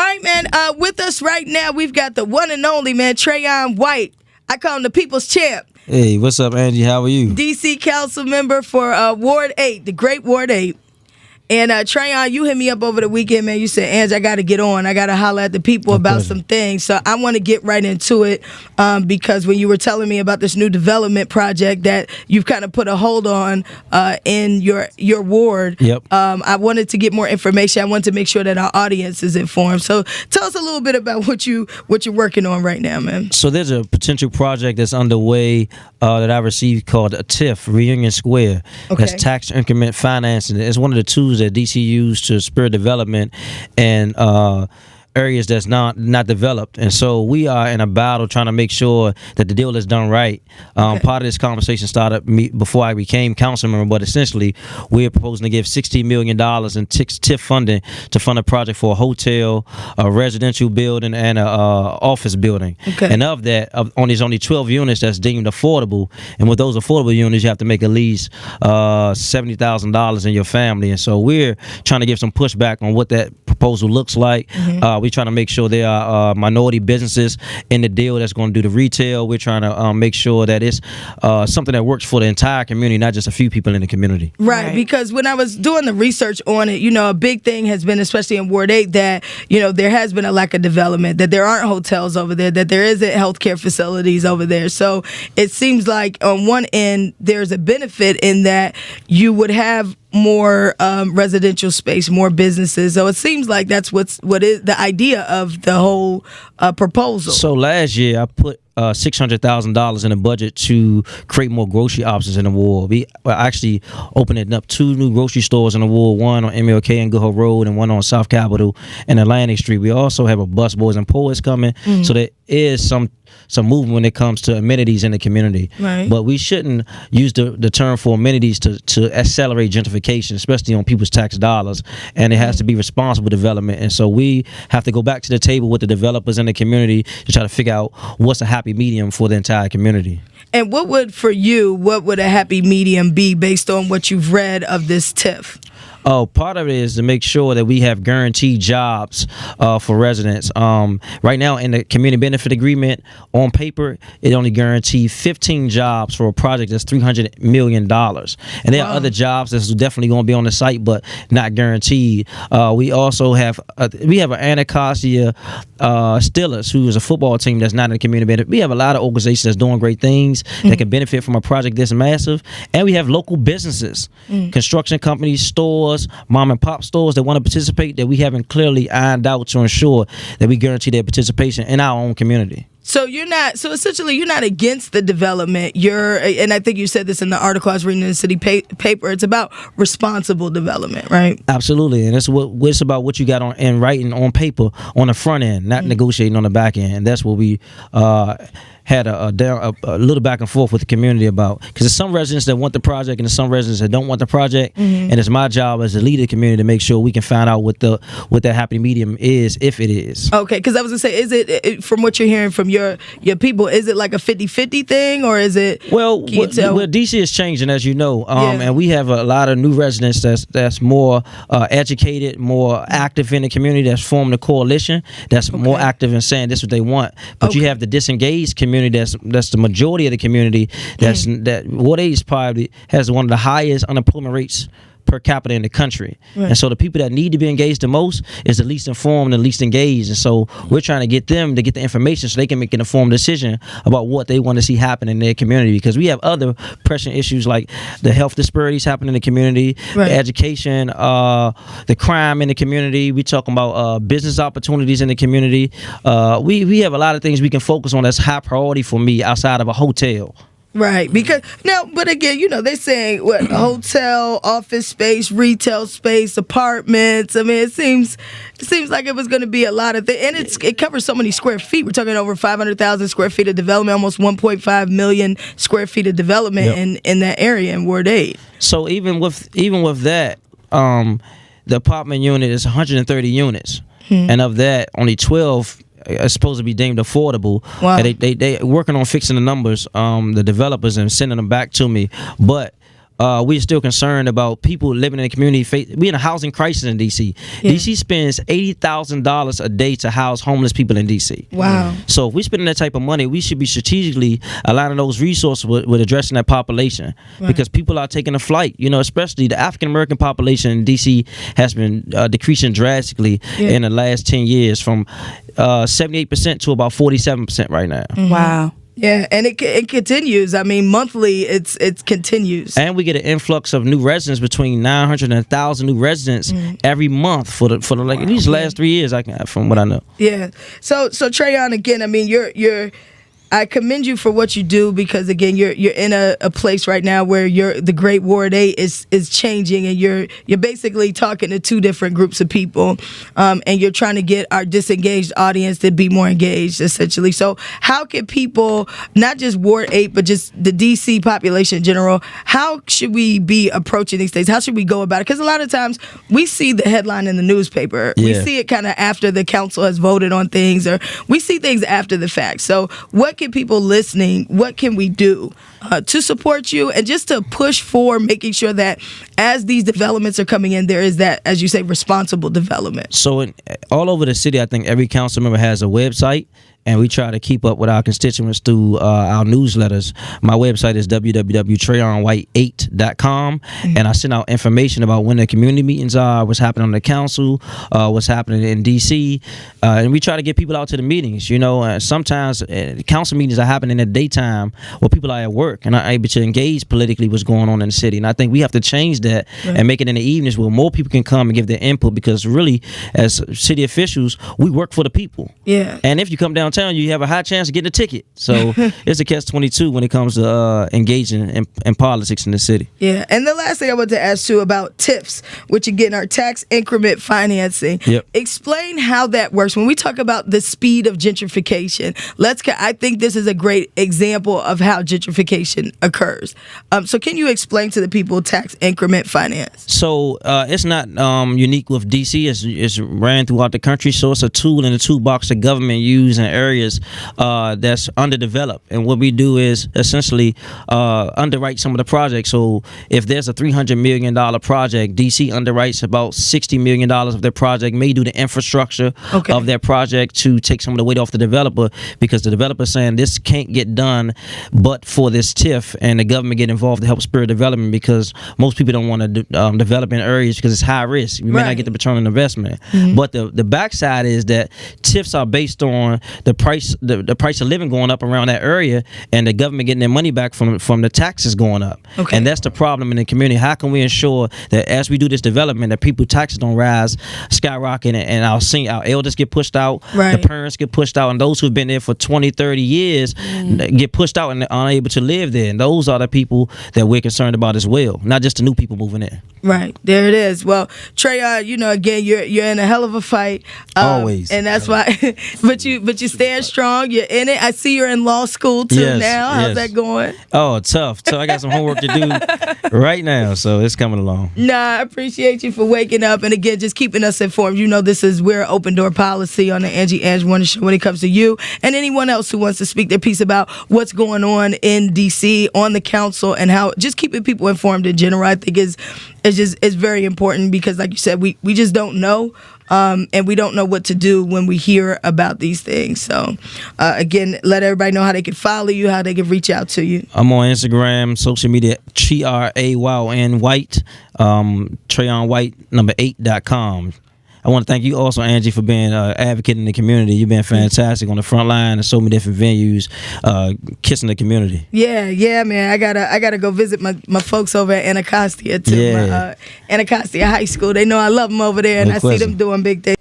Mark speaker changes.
Speaker 1: right, man. With us right now, we've got the one and only, man, Trayon White. I call him the People's Champ.
Speaker 2: Hey, what's up, Angie? How are you?
Speaker 1: DC Council member for Ward 8, the great Ward 8. And Trayon, you hit me up over the weekend, man. You said, Ange, I got to get on. I got to holler at the people about some things. So I want to get right into it because when you were telling me about this new development project that you've kind of put a hold on in your ward, I wanted to get more information. I wanted to make sure that our audience is informed. So tell us a little bit about what you're working on right now, man.
Speaker 2: So there's a potential project that's underway that I received called a TIF, Reunion Square. Okay. That's tax increment financing. It's one of the tools that DC used to spur development and areas that's not developed. And so we are in a battle trying to make sure that the deal is done right. Part of this conversation started before I became council member, but essentially we're proposing to give $60 million in TIF funding to fund a project for a hotel, a residential building, and a office building. Okay. And of that, there's only 12 units that's deemed affordable. And with those affordable units, you have to make at least $70,000 in your family. And so we're trying to give some pushback on what that proposal looks like. We're trying to make sure there are minority businesses in the deal that's going to do the retail. We're trying to make sure that it's something that works for the entire community, not just a few people in the community.
Speaker 1: Right, because when I was doing the research on it, a big thing has been, especially in Ward 8, that, there has been a lack of development, that there aren't hotels over there, that there isn't healthcare facilities over there. So it seems like on one end, there's a benefit in that you would have more residential space, more businesses. So it seems like that's what is the idea of the whole proposal.
Speaker 2: So last year I put $600,000 in the budget to create more grocery options in the ward. We actually opening up 2 new grocery stores in the ward, one on MLK and Good Hope Road and one on South Capitol and Atlantic Street. We also have a bus boys and poets coming. So there is some movement when it comes to amenities in the community. Right. But we shouldn't use the term for amenities to accelerate gentrification, especially on people's tax dollars. And it has to be responsible development. And so we have to go back to the table with the developers in the community to try to figure out what's a happy medium for the entire community.
Speaker 1: And what would a happy medium be based on what you've read of this TIF?
Speaker 2: Oh, part of it is to make sure that we have guaranteed jobs for residents. Right now, in the community benefit agreement, on paper, it only guarantees 15 jobs for a project that's $300 million. And there are other jobs that's definitely going to be on the site, but not guaranteed. We also have an Anacostia Steelers, who is a football team that's not in the community benefit. We have a lot of organizations that's doing great things that can benefit from a project this massive. And we have local businesses, construction companies, stores, mom and pop stores that want to participate that we haven't clearly ironed out to ensure that we guarantee their participation in our own community.
Speaker 1: So essentially you're not against the development. And I think you said this in the article I was reading in the city paper. It's about responsible development, right?
Speaker 2: Absolutely, and it's about what you got in writing on paper on the front end, not negotiating on the back end. And that's what we had a little back and forth with the community about, because there's some residents that want the project and there's some residents that don't want the project, and it's my job as a leader of the community to make sure we can find out what that happy medium is, if it is. Okay,
Speaker 1: because I was gonna say, is it from what you're hearing from your people, is it like a 50-50 thing, or is it?
Speaker 2: Well, DC is changing, as you know, and we have a lot of new residents that's more educated, more active in the community, that's formed a coalition that's more active in saying this is what they want. But you have the disengaged community that's the majority of the community that Ward 8 probably has one of the highest unemployment rates per capita in the country. Right. And so the people that need to be engaged the most is the least informed and least engaged. And so we're trying to get them to get the information so they can make an informed decision about what they want to see happen in their community, because we have other pressing issues like the health disparities happening in the community, the education, the crime in the community. We're talking about business opportunities in the community. We have a lot of things we can focus on that's high priority for me outside of a hotel.
Speaker 1: Right, because but again, they're saying what, hotel, office space, retail space, apartments. I mean, it seems like it was going to be a lot of things, and it covers so many square feet. We're talking over 500,000 square feet of development, almost 1.5 million square feet of development in that area in Ward 8.
Speaker 2: So even with that, the apartment unit is 130 units, and of that, only 12. It's supposed to be deemed affordable. Wow. And they working on fixing the numbers, the developers, and sending them back to me. But we're still concerned about people living in the community. We're in a housing crisis in D.C.
Speaker 1: Yeah.
Speaker 2: D.C. spends $80,000 a day to house homeless people in D.C.
Speaker 1: Wow.
Speaker 2: So if we're spending that type of money, we should be strategically aligning those resources with addressing that population, because people are taking a flight. Especially the African American population in D.C. has been decreasing drastically in the last 10 years, from 78% to about 47% right now.
Speaker 1: Mm-hmm.
Speaker 3: Wow.
Speaker 1: Yeah, and it continues. I mean, monthly, it continues.
Speaker 2: And we get an influx of new residents, between 900 and 1,000 new residents every month for the like these last 3 years. From what I know.
Speaker 1: Yeah. So Trayon, again, I mean, you're I commend you for what you do, because again, you're in a place right now where the Great Ward 8 is changing, and you're basically talking to two different groups of people, and you're trying to get our disengaged audience to be more engaged, essentially. So how can people, not just Ward 8, but just the DC population in general, how should we be approaching these things? How should we go about it? Because a lot of times we see the headline in the newspaper. We see it kind of after the council has voted on things, or we see things after the fact. So what can people listening, what can we do to support you and just to push for making sure that as these developments are coming in, there is that, as you say, responsible development? So
Speaker 2: all over the city, I think every council member has a website, and we try to keep up with our constituents through our newsletters. My website is www.trayonwhite8.com, and I send out information about when the community meetings are, what's happening on the council, what's happening in D.C., and we try to get people out to the meetings. Sometimes council meetings are happening in the daytime where people are at work and are able to engage politically what's going on in the city. And I think we have to change that and make it in the evenings where more people can come and give their input, because really, as city officials, we work for the people.
Speaker 1: Yeah.
Speaker 2: And if you come downtown, you have a high chance of getting a ticket. So it's a catch-22 when it comes to engaging in politics in the city.
Speaker 1: Yeah, and the last thing I want to ask too about TIFs, which again are tax increment financing.
Speaker 2: Yep.
Speaker 1: Explain how that works. When we talk about the speed of gentrification, I think this is a great example of how gentrification occurs. So can you explain to the people tax increment finance?
Speaker 2: So it's not unique with DC. It's ran throughout the country. So it's a tool in the toolbox the government use in areas that's underdeveloped. And what we do is essentially underwrite some of the projects. So if there's a $300 million project, DC underwrites about $60 million of their project, may do the infrastructure of their project to take some of the weight off the developer, because the developer's saying this can't get done but for this TIF, and the government get involved to help spur development, because most people don't want to develop in areas because it's high risk. You may not get the return on investment. But the backside is that TIFs are based on the price of living going up around that area, and the government getting their money back from the taxes going up. And that's the problem in the community. How can we ensure that as we do this development, that people's taxes don't rise, skyrocket, and our elders get pushed out, the parents get pushed out, and those who've been there for 20, 30 years get pushed out and are unable to live there. And those are the people that we're concerned about as well, not just the new people moving in.
Speaker 1: Right, there it is. Well, Trayon, again, you're in a hell of a fight.
Speaker 2: Always.
Speaker 1: And that's why, but you stand strong. You're in it. I see you're in law school too now. How's that going?
Speaker 2: Oh, tough. So I got some homework to do right now, so it's coming along.
Speaker 1: I appreciate you for waking up, and again, just keeping us informed. We're an open door policy on the Angie Ange Morning Show when it comes to you and anyone else who wants to speak their piece about what's going on in DC, on the council, and how just keeping people informed in general, I think is very important, because like you said, we just don't know. And we don't know what to do when we hear about these things. So, again, let everybody know how they can follow you, how they can reach out to you.
Speaker 2: I'm on Instagram, social media, Trayon White, Trayon White, 8.com. I want to thank you also, Angie, for being an advocate in the community. You've been fantastic on the front line in so many different venues, kissing the community.
Speaker 1: Yeah, man. I gotta go visit my folks over at Anacostia too. Anacostia High School. They know I love them over there, and I see them doing big things.